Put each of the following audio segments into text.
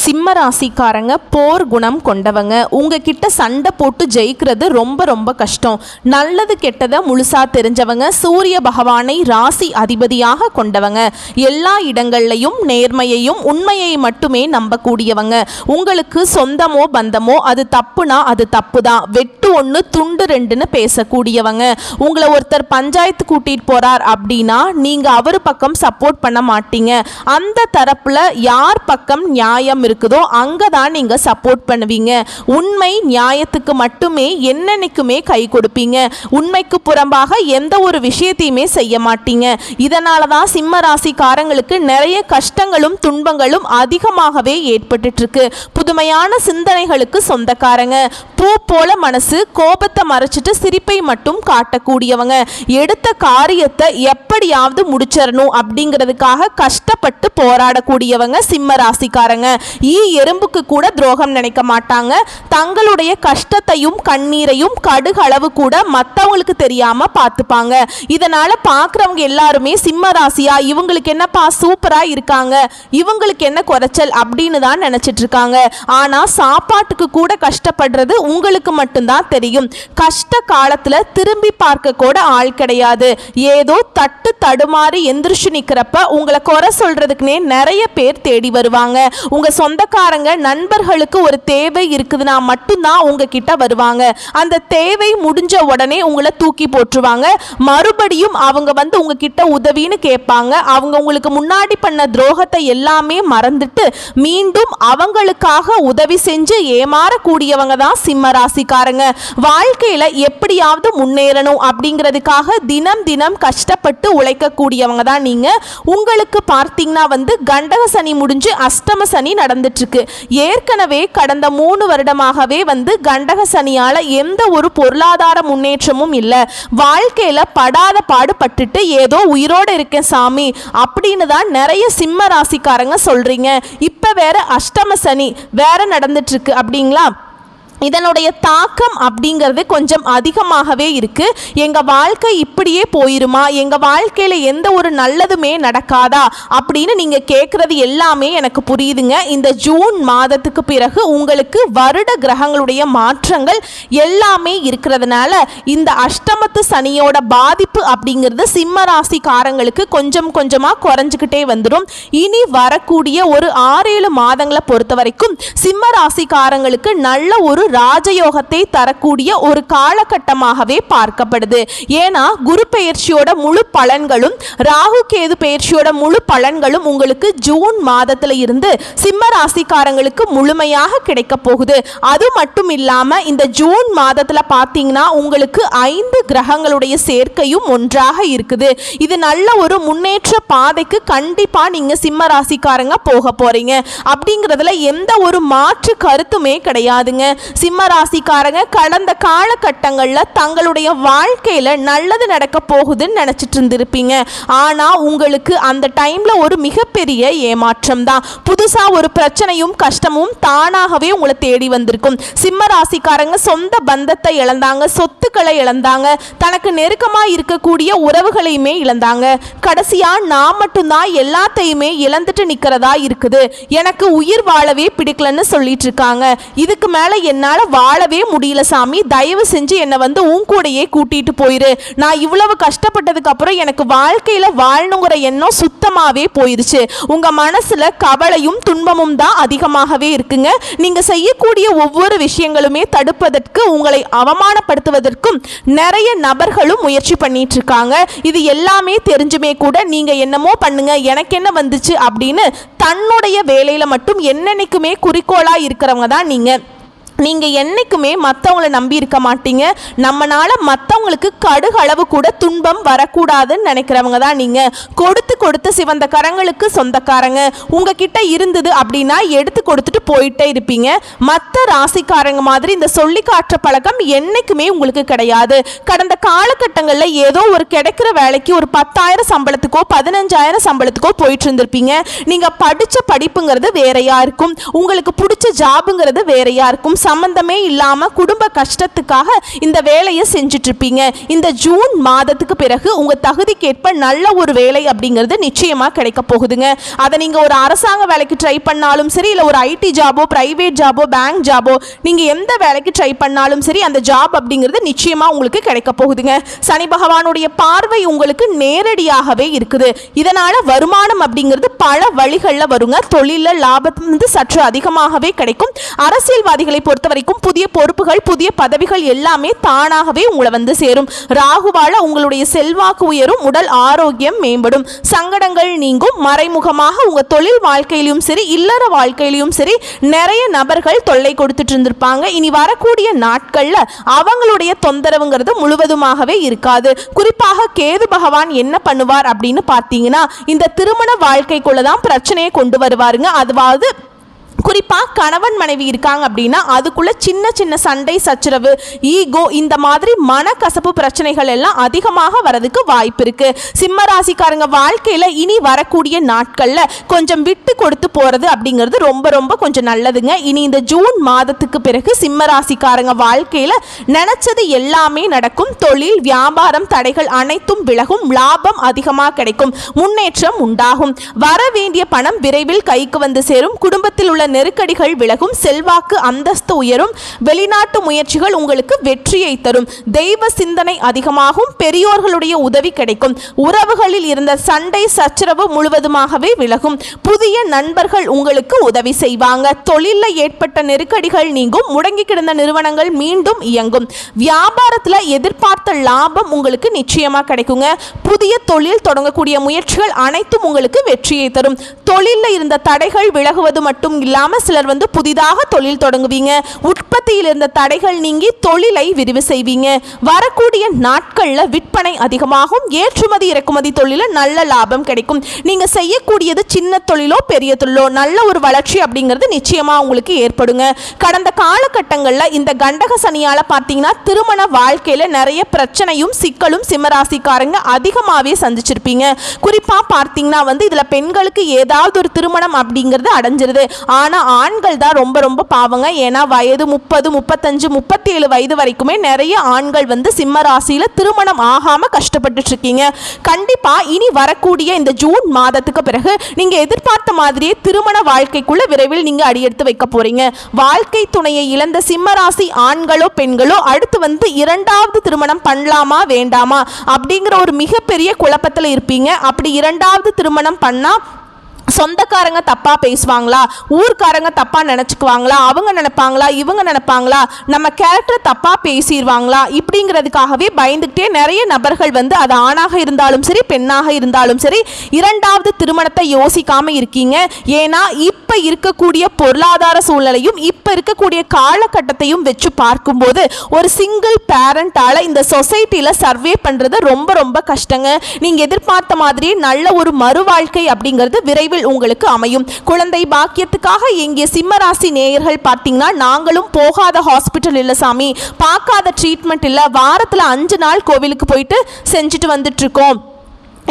சிம்ம ராசிக்காரங்க போர் குணம் கொண்டவங்க. உங்ககிட்ட சண்டை போட்டு ஜெயிக்கிறது ரொம்ப ரொம்ப கஷ்டம். நல்லது கெட்டதை முழுசா தெரிஞ்சவங்க. சூரிய பகவானை ராசி அதிபதியாக கொண்டவங்க. எல்லா இடங்கள்லையும் நேர்மையையும் உண்மையை மட்டுமே நம்பக்கூடியவங்க. உங்களுக்கு சொந்தமோ பந்தமோ அது தப்புனா அது தப்பு தான், வெட்டு ஒன்று துண்டு ரெண்டுன்னு பேசக்கூடியவங்க. உங்களை ஒருத்தர் பஞ்சாயத்து கூட்டிட்டு போறார் அப்படின்னா நீங்க அவர் பக்கம் சப்போர்ட் பண்ண மாட்டீங்க. அந்த தரப்புல யார் பக்கம் நியாயம் இருக்குதோ அங்கதான் நீங்க சப்போர்ட் பண்ணுவீங்க. உண்மை நியாயத்துக்கு மட்டுமே என்னன்னைக்குமே கை கொடுப்பீங்க. உண்மைக்கு புறம்பாக எந்த ஒரு விஷயத்தையுமே செய்ய மாட்டீங்க. இதனால தான் சிம்ம ராசிக்காரங்களுக்கு நிறைய கஷ்டங்களும் துன்பங்களும் அதிகமாகவே ஏற்பட்டு இருக்கு. புதுமையான சிந்தனைகளுக்கு சொந்தக்காரங்க. பூ போல மனசு, கோபத்தை மறைச்சிட்டு சிரிப்பை மட்டும் காட்டக்கூடியவங்க. எடுத்த காரியத்தை எப்படியாவது முடிச்சிடணும் அப்படிங்கிறதுக்காக கஷ்டப்பட்டு போராடக்கூடியவங்க சிம்ம ராசிக்காரங்க. எறும்புக்கு கூட துரோகம் நினைக்க மாட்டாங்க. தங்களுடைய கஷ்டத்தையும் கண்ணீரையும் கடுகளவு கூட மற்றவங்களுக்கு தெரியாம பார்த்துப்பாங்க. இதனால பார்க்குறவங்க எல்லாருமே சிம்ம ராசியா இவங்களுக்கு என்னப்பா சூப்பரா இருக்காங்க, இவங்களுக்கு என்ன குறைச்சல் அப்படின்னு தான் நினைச்சிட்டு இருக்காங்க. ஆனா சாப்பாட்டுக்கு கூட கஷ்டப்படுறது உங்களுக்கு மட்டும்தான் தெரியும். கஷ்ட காலத்துல திரும்பி பார்க்க கூட ஆள் கிடையாது. ஏதோ தட்டு தடுமாறி எந்திரிச்சு நிக்கிறப்ப உங்களை குறை சொல்றதுக்குனே நிறைய பேர் தேடி வருவாங்க. உங்க சொந்தக்காரங்க நண்பர்களுக்கு ஒரு தேவை இருக்குதுன்னா மட்டும்தான் உங்ககிட்ட வருவாங்க. அந்த தேவை முடிஞ்ச உடனே உங்களை தூக்கி போட்டுருவாங்க. மறுபடியும் அவங்க வந்து உங்ககிட்ட உதவின்னு கேட்பாங்க. அவங்க உங்களுக்கு முன்னாடி பண்ண துரோகத்தை எல்லாமே மறந்துட்டு மீண்டும் அவங்களுக்காக உதவி செஞ்சு ஏமாறக்கூடியவங்க தான் சிம்ம ராசிக்காரங்க. வாழ்க்கையில எப்படியாவது முன்னேறணும் அப்படிங்கிறதுக்காக தினம் தினம் கஷ்டப்பட்டு உழைக்கக்கூடியவங்க தான் நீங்க. உங்களுக்கு பார்த்தீங்கன்னா வந்து கண்டக சனி முடிஞ்சு அஷ்டம சனி நடந்துட்டு இருக்கு. ஏற்கனவே கடந்த 3 வருடமாகவே வந்து கண்டக சனியால எந்த ஒரு பொருளாதார முன்னேற்றமும் இல்லை. வாழ்க்கையில படாத பாடுபட்டுட்டு ஏதோ உயிரோடு இருக்கேன் சாமி அப்படின்னு தான் நிறைய சிம்ம ராசிக்காரங்க சொல்றீங்க. இப்ப வேற அஷ்டம சனி வேற நடந்துட்டு இருக்கு அப்படிங்களா? இதனுடைய தாக்கம் அப்படிங்கிறது கொஞ்சம் அதிகமாகவே இருக்கு. எங்க வாழ்க்கை இப்படியே போயிருமா, எங்க வாழ்க்கையில எந்த ஒரு நல்லதுமே நடக்காதா அப்படின்னு நீங்க கேட்கறது எல்லாமே எனக்கு புரியுதுங்க. இந்த ஜூன் மாதத்துக்கு பிறகு உங்களுக்கு வருட கிரகங்களுடைய மாற்றங்கள் எல்லாமே இருக்கிறதுனால இந்த அஷ்டமத்து சனியோட பாதிப்பு அப்படிங்கிறது சிம்ம ராசிக்காரங்களுக்கு கொஞ்சம் கொஞ்சமா குறைஞ்சிக்கிட்டே வந்துடும். இனி வரக்கூடிய ஒரு 6-7 மாதங்களை பொறுத்த வரைக்கும் சிம்ம ராசிக்காரங்களுக்கு நல்ல ஒரு ராஜயோகத்தை தரக்கூடிய ஒரு காலகட்டமாகவே பார்க்கப்படுது. ஏன்னா குரு பெயர்ச்சியோட முழு பலன்களும் ராகு கேது பெயர்ச்சியோட முழு பலன்களும் உங்களுக்கு ஜூன் மாதத்துல இருந்து சிம்ம ராசிக்காரங்களுக்கு முழுமையாக கிடைக்க போகுது. அது மட்டும் இல்லாம இந்த ஜூன் மாதத்துல பாத்தீங்கன்னா உங்களுக்கு 5 கிரகங்களுடைய சேர்க்கையும் ஒன்றாக இருக்குது. இது நல்ல ஒரு முன்னேற்ற பாதைக்கு கண்டிப்பா நீங்க சிம்ம ராசிக்காரங்க போக போறீங்க அப்படிங்கிறதுல எந்த ஒரு மாற்று கருத்துமே கிடையாதுங்க. சிம்ம ராசிக்காரங்க கடந்த காலகட்டங்களில் தங்களுடைய வாழ்க்கையில் நல்லது நடக்க போகுதுன்னு நினச்சிட்டு இருந்திருப்பீங்க. ஆனால் உங்களுக்கு அந்த டைமில் ஒரு மிகப்பெரிய ஏமாற்றம் தான். புதுசாக ஒரு பிரச்சனையும் கஷ்டமும் தானாகவே உங்களை தேடி வந்திருக்கும். சிம்ம ராசிக்காரங்க சொந்த பந்தத்தை இழந்தாங்க, சொத்துக்களை இழந்தாங்க, தனக்கு நெருக்கமாக இருக்கக்கூடிய உறவுகளையுமே இழந்தாங்க. கடைசியாக நான் மட்டும்தான் எல்லாத்தையுமே இழந்துட்டு நிற்கிறதா இருக்குது, எனக்கு உயிர் வாழவே பிடிக்கலன்னு சொல்லிட்டு இருக்காங்க. இதுக்கு மேலே என்னால் வாழவே முடியல சாமி, தயவு செஞ்சு என்னை வந்து உன் கூடையே கூட்டிட்டு போயிரு. நான் இவ்வளவு கஷ்டப்பட்டதுக்கு அப்புறம் எனக்கு வாழ்க்கையில வாழணுங்கிற எண்ணம் சுத்தமாவே போயிருச்சு. உங்க மனசுல கவலையும் துன்பமும் தான் அதிகமாகவே இருக்குங்க. நீங்க செய்யக்கூடிய ஒவ்வொரு விஷயங்களுமே தடுப்பதற்கு, உங்களை அவமானப்படுத்துவதற்கும் நிறைய நபர்களும் முயற்சி பண்ணிட்டு இருக்காங்க. இது எல்லாமே தெரிஞ்சுமே கூட நீங்க என்னமோ பண்ணுங்க, எனக்கு என்ன வந்துச்சு அப்படின்னு தன்னுடைய வேலையில மட்டும் என்னன்னைக்குமே குறிக்கோளா இருக்கிறவங்க தான் நீங்க. நீங்கள் என்றைக்குமே மற்றவங்கள நம்பி இருக்க மாட்டீங்க. நம்மளால மற்றவங்களுக்கு கடுகளவு கூட துன்பம் வரக்கூடாதுன்னு நினைக்கிறவங்க தான் நீங்கள். கொடுத்து கொடுத்து சிவந்த கரங்களுக்கு சொந்தக்காரங்க. உங்ககிட்ட இருந்தது அப்படின்னா எடுத்து கொடுத்துட்டு போயிட்டே இருப்பீங்க. மற்ற ராசிக்காரங்க மாதிரி இந்த சொல்லி காட்டுற பழக்கம் என்றைக்குமே உங்களுக்கு கிடையாது. கடந்த காலகட்டங்களில் ஏதோ ஒரு கிடைக்கிற வேலைக்கு ஒரு 10,000 சம்பளத்துக்கோ 15,000 சம்பளத்துக்கோ போயிட்டு இருந்திருப்பீங்க. நீங்கள் படித்த படிப்புங்கிறது வேறையா இருக்கும், உங்களுக்கு பிடிச்ச ஜாபுங்கிறது வேறையா இருக்கும். சம்பந்தமே இல்லாம குடும்ப கஷ்டத்துக்காக இந்த வேலையை செஞ்சுட்டு இருப்பீங்க. இந்த ஜூன் மாதத்துக்கு பிறகு உங்க தகுதிக்கேற்ப நல்ல ஒரு வேலை அப்படிங்கிறது நிச்சயமா கிடைக்க போகுதுங்க. அதை நீங்க ஒரு அரசாங்க வேலைக்கு ட்ரை பண்ணாலும் சரி, இல்ல ஒரு ஐடி ஜாபோ, பிரைவேட் ஜாபோ, பேங்க் ஜாபோ, நீங்க எந்த வேலைக்கு ட்ரை பண்ணாலும் சரி அந்த ஜாப் அப்படிங்கிறது நிச்சயமா உங்களுக்கு கிடைக்க போகுதுங்க. சனி பகவானுடைய பார்வை உங்களுக்கு நேரடியாகவே இருக்குது. இதனால வருமானம் அப்படிங்கிறது பல வழிகளில் வருங்க. தொழில லாபம் வந்து சற்று அதிகமாகவே கிடைக்கும். அரசியல்வாதிகளை பொறுத்த வரைக்கும் புதிய பொறுப்புகள், புதிய பதவிகள் எல்லாமே தானாகவே உங்களை வந்து சேரும். ராகுவால உங்களுடைய செல்வாக்கு உயரும், உடல் ஆரோக்கியம் மேம்படும், சங்கடங்கள் நீங்கும். மறைமுகமாக உங்க தொழில் வாழ்க்கையிலும் சரி, இல்லற வாழ்க்கையிலும் சரி நிறைய நபர்கள் தொல்லை கொடுத்துட்டு இருந்திருப்பாங்க. இனி வரக்கூடிய நாட்கள்ல அவங்களுடைய தொந்தரவுங்கிறது முழுவதுமாகவே இருக்காது. குறிப்பாக கேது பகவான் என்ன பண்ணுவார் அப்படின்னு பார்த்தீங்கன்னா, இந்த திருமண வாழ்க்கைக்குள்ளதான் பிரச்சனையை கொண்டு வருவாருங்க. அதாவது குறிப்பாக கணவன் மனைவி இருக்காங்க அப்படின்னா அதுக்குள்ள சின்ன சின்ன சண்டை சச்சரவு, ஈகோ, இந்த மாதிரி மனக்கசப்பு பிரச்சனைகள் எல்லாம் அதிகமாக வரதுக்கு வாய்ப்பு இருக்கு. சிம்ம ராசிக்காரங்க வாழ்க்கையில இனி வரக்கூடிய நாட்கள்ல கொஞ்சம் விட்டு கொடுத்து போறது அப்படிங்கிறது ரொம்ப ரொம்ப கொஞ்சம் நல்லதுங்க. இனி இந்த ஜூன் மாதத்துக்கு பிறகு சிம்ம ராசிக்காரங்க வாழ்க்கையில நினைச்சது எல்லாமே நடக்கும். தொழில் வியாபாரம் தடைகள் அனைத்தும் விலகும், லாபம் அதிகமாக கிடைக்கும், முன்னேற்றம் உண்டாகும். வர வேண்டிய பணம் விரைவில் கைக்கு வந்து சேரும். குடும்பத்தில் உள்ள நெருக்கடிகள் விலகும், செல்வாக்கு அந்தஸ்து உயரும். வெளிநாட்டு முயற்சிகள் உங்களுக்கு வெற்றியை தரும். தெய்வ சிந்தனை அதிகமாகும், பெரியோர்களுடைய உதவி கிடைக்கும். உறவுகளில் இருந்த சண்டை சச்சரவு முழுவதுமாகவே விலகும். புதிய நண்பர்கள் உங்களுக்கு உதவி செய்வாங்க. தொழிலில் ஏற்பட்ட நெருக்கடிகள் நீங்கும், முடங்கி கிடந்த நிறுவனங்கள் மீண்டும் இயங்கும். வியாபாரத்தில் எதிர்பார்த்த லாபம் உங்களுக்கு நிச்சயமா கிடைக்குங்க. புதிய தொழில் தொடங்கக்கூடிய முயற்சிகள் அனைத்தும் உங்களுக்கு வெற்றியை தரும். தொழிலில் இருந்த தடைகள் விலகுவது மட்டும் இல்லாமல் சிலர் வந்து புதிதாக தொழில் தொடங்குவீங்க. உற்பத்தியில் இருந்த தடைகள் நீங்கி தொழிலை விரிவு செய்வீங்க. வரக்கூடிய நாட்களில் விற்பனை அதிகமாகும். ஏற்றுமதி இறக்குமதி தொழிலில் நல்ல லாபம் கிடைக்கும். நீங்க செய்யக்கூடியது சின்ன தொழிலோ பெரிய தொழிலோ நல்ல ஒரு வளர்ச்சி அப்படிங்கிறது நிச்சயமா உங்களுக்கு ஏற்படுங்க. கடந்த காலகட்டங்களில் இந்த கண்டக சனியால பார்த்தீங்கன்னா திருமண வாழ்க்கையில நிறைய பிரச்சனையும் சிக்கலும் சிம்மராசிக்காரங்க அதிகமாகவே சந்திச்சிருப்பீங்க. குறிப்பா பார்த்தீங்கன்னா வந்து இதுல பெண்களுக்கு ஏதாவது ஒரு திருமணம் அப்படிங்கிறது அடைஞ்சிருது. ஆனால் ஆண்கள் தான் ரொம்ப ரொம்ப பாவங்க. ஏன்னா வயது 30, 35, 37 வயது வரைக்குமே நிறைய ஆண்கள் வந்து சிம்ம ராசியில் திருமணம் ஆகாமல் கஷ்டப்பட்டு இருக்கீங்க. கண்டிப்பாக இனி வரக்கூடிய இந்த ஜூன் மாதத்துக்கு பிறகு நீங்கள் எதிர்பார்த்த மாதிரியே திருமண வாழ்க்கைக்குள்ள விரைவில் நீங்கள் அடியெடுத்து வைக்க போறீங்க. வாழ்க்கை துணையை இழந்த சிம்ம ராசி ஆண்களோ பெண்களோ அடுத்து வந்து இரண்டாவது திருமணம் பண்ணலாமா வேண்டாமா அப்படிங்கிற ஒரு மிகப்பெரிய குழப்பத்தில் இருப்பீங்க. அப்படி இரண்டாவது திருமணம் பண்ணா சொந்தக்காரங்க தப்பா பேசுவாங்களா, ஊர்க்காரங்க தப்பா நினைச்சுக்குவாங்களா, அவங்க நினைப்பாங்களா, இவங்க நினைப்பாங்களா, நம்ம கேரக்டர் தப்பா பேசிடுவாங்களா, இப்படிங்கிறதுக்காகவே பயந்துக்கிட்டே நிறைய நபர்கள் வந்து அது ஆணாக இருந்தாலும் சரி பெண்ணாக இருந்தாலும் சரி இரண்டாவது திருமணத்தை யோசிக்காம இருக்கீங்க. ஏன்னா இப்ப இருக்கக்கூடிய பொருளாதார சூழ்நிலையும் இப்ப இருக்கக்கூடிய காலகட்டத்தையும் வச்சு பார்க்கும்போது ஒரு சிங்கிள் பேரண்டால இந்த சொசைட்டில சர்வே பண்றது ரொம்ப ரொம்ப கஷ்டங்க. நீங்க எதிர்பார்த்த மாதிரியே நல்ல ஒரு மறு வாழ்க்கை அப்படிங்கிறது விரைவில் உங்களுக்கு அமையும். குழந்தை பாக்கியத்துக்காக எங்கே சிம்மராசி நேயர்கள் பார்த்தீங்கன்னா, நாங்களும் போகாத ஹாஸ்பிட்டல் இல்லை சாமி, பார்க்காத ட்ரீட்மெண்ட் இல்லை, வாரத்தில் 5 நாள் கோவிலுக்கு போயிட்டு செஞ்சுட்டு வந்துட்டு இருக்கோம்,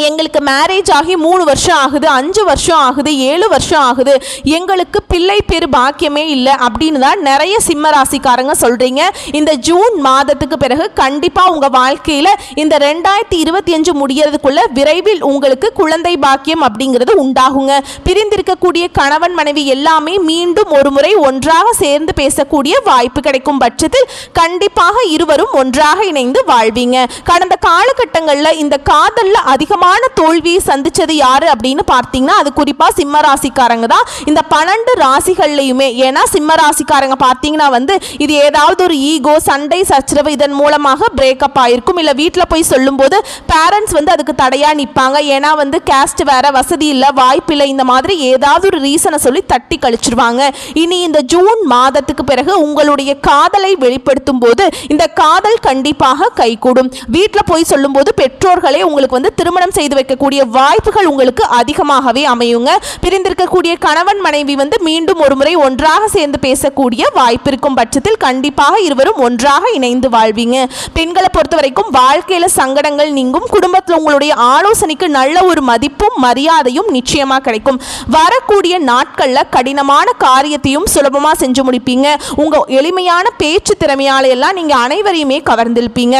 எங்களுக்கு மேரேஜ் ஆகி 3 வருஷம் ஆகுது, 5 வருஷம் ஆகுது, 7 வருஷம் ஆகுது, எங்களுக்கு பிள்ளை பேர் பாக்கியமே இல்லை அப்படின்னு தான் நிறைய சிம்ம ராசிக்காரங்க சொல்றீங்க. இந்த ஜூன் மாதத்துக்கு பிறகு கண்டிப்பா உங்க வாழ்க்கையில இந்த 2025 முடியறதுக்குள்ள விரைவில் உங்களுக்கு குழந்தை பாக்கியம் அப்படிங்கிறது உண்டாகுங்க. பிரிந்திருக்கக்கூடிய கணவன் மனைவி எல்லாமே மீண்டும் ஒரு முறை ஒன்றாக சேர்ந்து பேசக்கூடிய வாய்ப்பு கிடைக்கும் பட்சத்தில் கண்டிப்பாக இருவரும் ஒன்றாக இணைந்து வாழ்வீங்க. கடந்த காலகட்டங்களில் இந்த காதல்ல அதிகமாக தோல்வியை சந்திச்சது யாரு அப்படின்னு பார்த்தீங்கன்னா அது குறிப்பா சிம்ம ராசிக்காரங்க தான். இந்த 12 ராசிகள்லையுமே, ஏன்னா சிம்ம ராசிக்காரங்க பார்த்தீங்கன்னா வந்து இது ஏதாவது ஒரு ஈகோ சண்டை சச்சரவு இதன் மூலமாக பிரேக்கப் ஆயிருக்கும். இல்லை வீட்டில் போய் சொல்லும்போது பேரண்ட்ஸ் வந்து அதுக்கு தடையா நிற்பாங்க. ஏன்னா வந்து கேஸ்ட் வேற, வசதி இல்லை, வாய்ப்பு இல்லை, இந்த மாதிரி ஏதாவது ஒரு ரீசனை சொல்லி தட்டி கழிச்சிருவாங்க. இனி இந்த ஜூன் மாதத்துக்கு பிறகு உங்களுடைய காதலை வெளிப்படுத்தும் போது இந்த காதல் கண்டிப்பாக கைகூடும். வீட்டில் போய் சொல்லும்போது பெற்றோர்களே உங்களுக்கு வந்து திருமணம் திருமணம் செய்து வைக்கக்கூடிய வாய்ப்புகள் உங்களுக்கு அதிகமாகவே அமையுங்க. பிரிந்திருக்கக்கூடிய கணவன் மனைவி மீண்டும் ஒரு முறை ஒன்றாக சேர்ந்து பேசக்கூடிய வாய்ப்பு இருக்கும் பட்சத்தில் கண்டிப்பாக இருவரும் ஒன்றாக இணைந்து வாழ்வீங்க. பெண்களை பொறுத்த வரைக்கும் வாழ்க்கையில சங்கடங்கள் நீங்கும். குடும்பத்தில் உங்களுடைய ஆலோசனைக்கு நல்ல ஒரு மதிப்பும் மரியாதையும் நிச்சயமா கிடைக்கும். வரக்கூடிய நாட்கள்ல கடினமான காரியத்தையும் சுலபமா செஞ்சு முடிப்பீங்க. உங்க எளிமையான பேச்சு திறமையால எல்லாம் நீங்க அனைவரையுமே கவர்ந்திருப்பீங்க.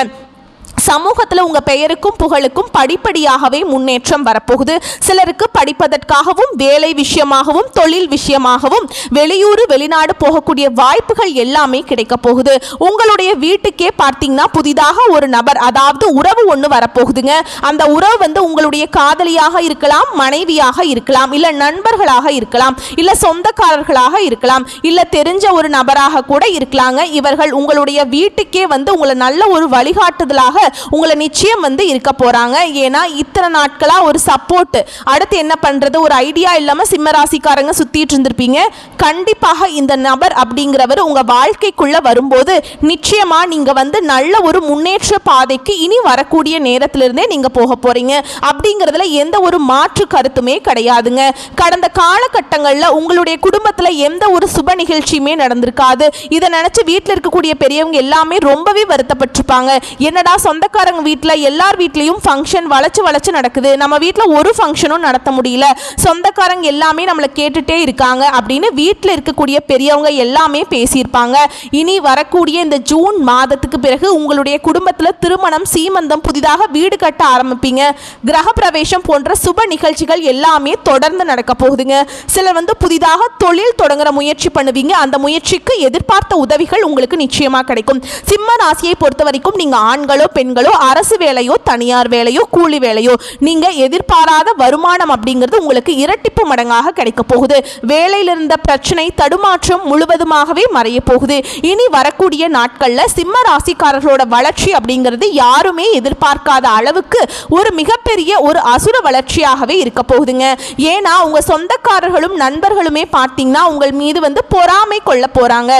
சமூகத்தில் உங்கள் பெயருக்கும் புகழுக்கும் படிப்படியாகவே முன்னேற்றம் வரப்போகுது. சிலருக்கு படிப்பதற்காகவும் வேலை விஷயமாகவும் தொழில் விஷயமாகவும் வெளியூர் வெளிநாடு போகக்கூடிய வாய்ப்புகள் எல்லாமே கிடைக்க போகுது. உங்களுடைய வீட்டுக்கே பார்த்தீங்கன்னா புதிதாக ஒரு நபர், அதாவது உறவு ஒன்று வரப்போகுதுங்க. அந்த உறவு உங்களுடைய காதலியாக இருக்கலாம், மனைவியாக இருக்கலாம், இல்லை நண்பர்களாக இருக்கலாம், இல்லை சொந்தக்காரர்களாக இருக்கலாம், இல்லை தெரிஞ்ச ஒரு நபராக கூட இருக்கலாங்க. இவர்கள் உங்களுடைய வீட்டுக்கே உங்களை நல்ல ஒரு வழிகாட்டுதலாக உங்களை நிச்சயம் இருக்க போறாங்க. ஏன்னா இத்தனை நாட்களா ஒரு சப்போர்ட், அடுத்து என்ன பண்றது ஒரு ஐடியா இல்லாம சிம்ம ராசிக்காரங்க சுத்திட்டு இருந்திருப்பீங்க. கண்டிப்பாக இந்த நபர் அப்படிங்கிறவர் உங்க வாழ்க்கைக்குள்ள வரும்போது நிச்சயமா நீங்க நல்ல ஒரு முன்னேற்ற பாதைக்கு இனி வரக்கூடிய நேரத்திலிருந்தே நீங்க போக போறீங்க அப்படிங்கிறதுல எந்த ஒரு மாற்று கருத்துமே கிடையாதுங்க. கடந்த காலகட்டங்களில் உங்களுடைய குடும்பத்தில் எந்த ஒரு சுப நிகழ்ச்சியுமே நடந்திருக்காது. இதை நினைச்சு வீட்டில் இருக்கக்கூடிய பெரியவங்க எல்லாமே ரொம்பவே வருத்தப்பட்டிருப்பாங்க. என்னடா சொந்தக்காரங்க வீட்டில் எல்லார் வீட்லேயும் ஃபங்க்ஷன் வளைச்சு நடக்குது, நம்ம வீட்டில் ஒரு ஃபங்க்ஷனும் நடத்த முடியல, சொந்தக்காரங்க எல்லாமே நம்மளை கேட்டுட்டே இருக்காங்க அப்படின்னு வீட்டில் இருக்கக்கூடிய பெரியவங்க எல்லாமே பேசியிருப்பாங்க. இனி வரக்கூடிய இந்த ஜூன் மாதத்துக்கு பிறகு உங்களுடைய குடும்பத்தில் திருமணம், சீமந்தம், புதிதாக வீடு கட்ட ஆரம்பிப்பீங்க. கிரக பிரவேசம் போன்ற சுப நிகழ்ச்சிகள் எல்லாமே தொடர்ந்து நடக்க போகுதுங்க. சிலர் புதிதாக தொழில் தொடங்குற முயற்சி பண்ணுவீங்க. அந்த முயற்சிக்கு எதிர்பார்த்த உதவிகள் உங்களுக்கு நிச்சயமாக கிடைக்கும். சிம்ம ராசியை பொறுத்த வரைக்கும் நீங்க ஆண்களோ பெண்களோ, அரசு வேலையோ தனியார் வேலையோ கூலி வேலையோ, நீங்க எதிர்பாராத வருமானம் அப்படிங்கிறது உங்களுக்கு இரட்டிப்பு மடங்காக கிடைக்க போகுது. வேலையில் இருந்த பிரச்சனை தடுமாற்றம் முழுவதுமாகவே மறைய போகுது. இனி வரக்கூடிய நாட்கள்ல சிம்ம ராசிக்காரர்களோட வளர்ச்சி அப்படிங்கிறது யாருமே எதிர்பார்க்காத அளவுக்கு ஒரு மிகப்பெரிய ஒரு அசுர வளர்ச்சியாகவே இருக்க போகுதுங்க. ஏன்னா உங்க சொந்தக்காரர்களும் நண்பர்களுமே பார்த்தீங்கன்னா உங்கள் மீது பொறாமை கொள்ள போறாங்க.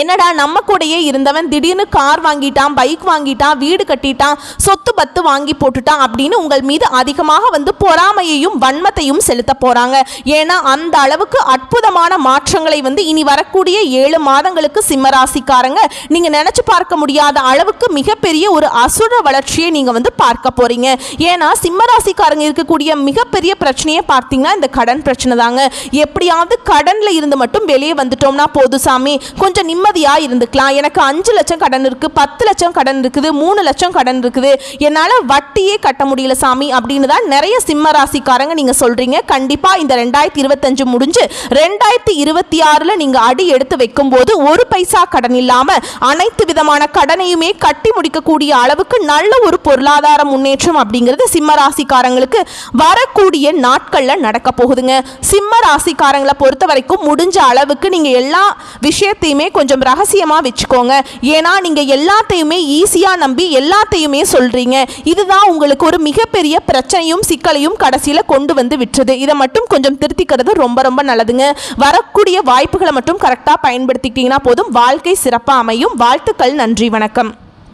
என்னடா நம்ம கூடயே இருந்தவன் திடீர்னு கார் வாங்கிட்டான், பைக் வாங்கிட்டான், வீடு கட்டிட்டான், சொத்து பத்து வாங்கி போட்டுட்டான் அப்படின்னு உங்கள் மீது அதிகமாக பொறாமையையும் வன்மத்தையும் செலுத்த போறாங்க. ஏன்னா அந்த அளவுக்கு அற்புதமான மாற்றங்களை இனி வரக்கூடிய 7 மாதங்களுக்கு சிம்மராசிக்காரங்க நீங்க நினைச்சு பார்க்க முடியாத அளவுக்கு மிகப்பெரிய ஒரு அசுர வளர்ச்சியை நீங்க பார்க்க போறீங்க. ஏன்னா சிம்மராசிக்காரங்க இருக்கக்கூடிய மிகப்பெரிய பிரச்சனையை பார்த்தீங்கன்னா இந்த கடன் பிரச்சனை தாங்க. எப்படியாவது கடன்ல இருந்து மட்டும் வெளியே வந்துட்டோம்னா போது சாமி, கொஞ்சம் நிம்மதியா இருந்துக்கலாம். எனக்கு 5 லட்சம் கடன் இருக்கு, 10 லட்சம் கடன் இருக்குது, 3 லட்சம் கடன் இருக்குது, என்னால வட்டியே கட்ட முடியல சாமி அப்படின்னு தான் நிறைய சிம்ம ராசிக்காரங்க நீங்க சொல்றீங்க. கண்டிப்பா இந்த 2025 முடிஞ்சு 2026ல நீங்க அடி எடுத்து வைக்கும் போது ஒரு பைசா கடன் இல்லாம அனைத்து விதமான கடனையுமே கட்டி முடிக்கக்கூடிய அளவுக்கு நல்ல ஒரு பொருளாதார முன்னேற்றம் அப்படிங்கிறது சிம்ம ராசிக்காரங்களுக்கு வரக்கூடிய நாட்கள்ல நடக்க போகுதுங்க. சிம்ம ராசிக்காரங்களை பொறுத்த வரைக்கும் முடிஞ்ச அளவுக்கு நீங்க எல்லா விஷயத்தையுமே கொஞ்சம் ரகசியமா வச்சுக்கோங்க. ஏன்னா நீங்க எல்லாத்தையுமே ஈஸியா நம்பி எல்லாத்தையுமே சொல்றீங்க. இதுதான் உங்களுக்கு ஒரு மிகப்பெரிய பிரச்சனையும் சிக்கலையும் கடைசியில கொண்டு விட்டுருது. இதை மட்டும் கொஞ்சம் திருத்திக்கிறது ரொம்ப ரொம்ப நல்லதுங்க. வரக்கூடிய வாய்ப்புகளை மட்டும் கரெக்டா பயன்படுத்திக்கிட்டீங்கன்னா போதும், வாழ்க்கை சிறப்பா அமையும். வாழ்த்துக்கள். நன்றி, வணக்கம்.